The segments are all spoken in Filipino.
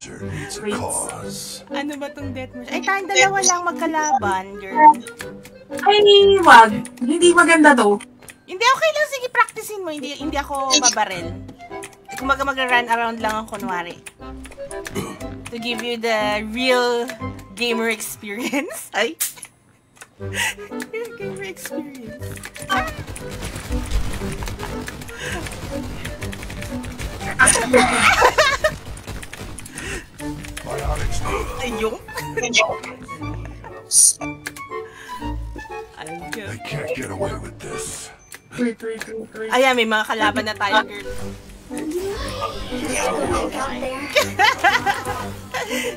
monster needs a cause. Ano ba tong death mo? Ay, tayong dalawa lang magkalaban, girl. Ay, wag. Hindi maganda to. Hindi, okay lang. Sige, practicein mo. Hindi ako babaril. Kumaga mag-run around lang ang kunwari. To give you the real gamer experience. Ay. Real gamer experience. Ayun. I can't get away with this. Wait. Ayan, may mga kalaban na tayo, girl.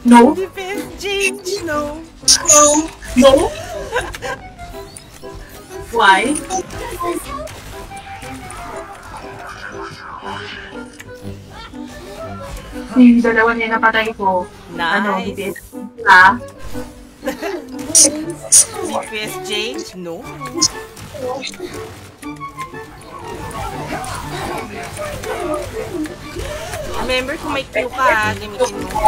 No? Defense change, no. No? Why? Yung dalawa niya napatay ko. Nice. Ano, BTS? Ha? DPS change, no. Remember, kung may Q ka, gamitin mo.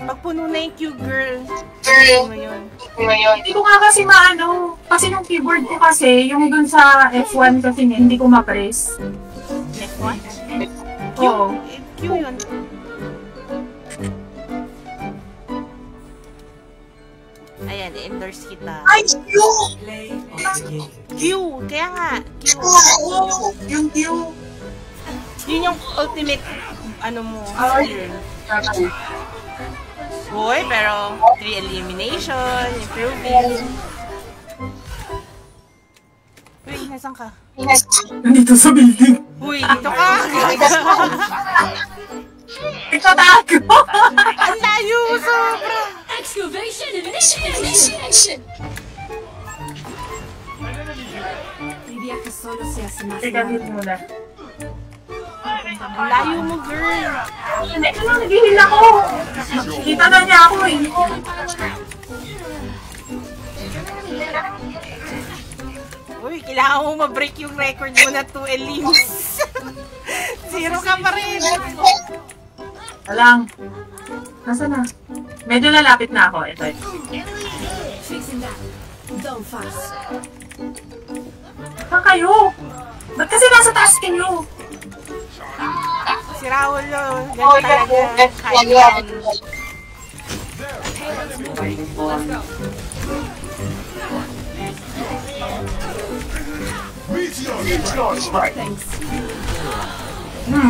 Pag puno na yung Q, girl. Hindi ko nga kasi maano. Kasi nung keyboard ko kasi, yung dun sa F1 kasi hindi ko ma-press. F1? Oo. Q yun. Ayan, endorse kita. Ay, Q! Q! Kaya nga, Q. Yung Q. Yun yung ultimate, ano mo, skill. Boy, pero 3 elimination, improving. Uy, nasan ka? Nandito sa building. Uy, dito ka! Nagtatago! Ang layo, sobra! Excavation initiation! Teka, dito muna. Ang layo mo, girl! Hindi, ano, naghihil ako. Kita na niya ako eh. Uy, kailangan mo ma-break yung record mo na 2 elims. 0 ka pa rin. Alang. Nasaan na? Medyo lalapit na ako. Ito. Saan kayo? Ba't kasi nasa taas kayo? Si Raul, ganun talaga. Kaya yan.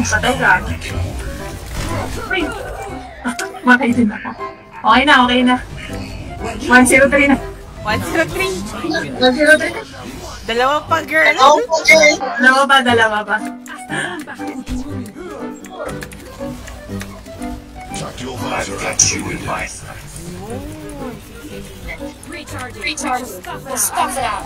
Patay ka. Uy. Matay din ako. Okay na. 103 na. 103. 103 na. Dalawa pa, girl. Dalawa pa. Stuff it out.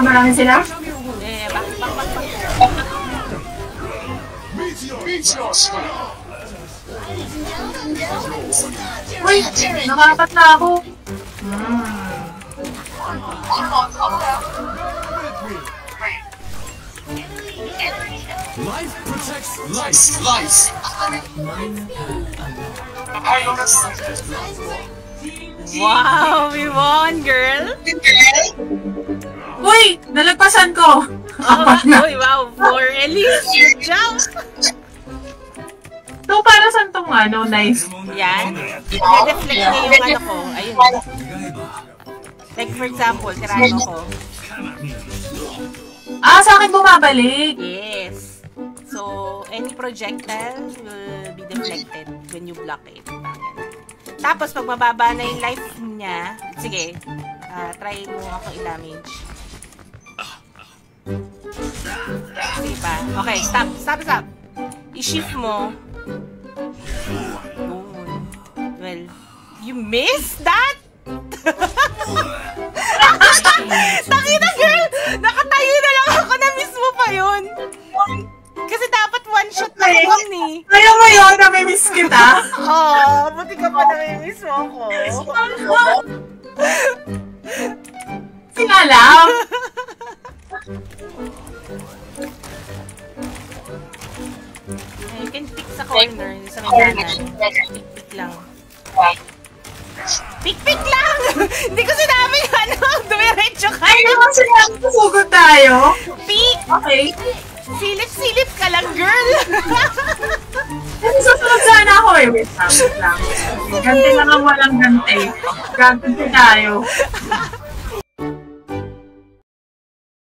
Marami sila? Eh, back. Uy, nakapat na ako. Life protects life. Wow, we won, girl. Uy, nalagpasan ko. Apat na. Uy, wow, 4 elims. Good job. So, para saan tong ano, nice? Yan. I-deflect niya yung ano ko. Ayun. Like, for example, tirano ko. Sa akin bumabalik. Yes. So, any projectile will be deflected when you block it. Tapos, pag mababa na yung life niya, sige, try mo ako i-damage. Sige pa. Okay, stop. I-shift mo. Well, you missed that? Nakita, girl! Nakatayo na lang ako, na-miss mo pa yun. Kasi dapat one shot welcome ni. Kaya mo yun, nami-miss kita. Oh, buti ka pa nami-miss mo ako. Sinalam. You can pick sa corner, sa may kanan. Pick lang. Pick lang! Hindi ko sinabi ano, dumiretso ka. Ay, naman sinabi ko, sugod tayo. Pick! Okay. Silip-silip ka lang, girl! Kasi susunod sana ako eh. Wait lang. Ganti lang ang walang ganti. Ganti tayo.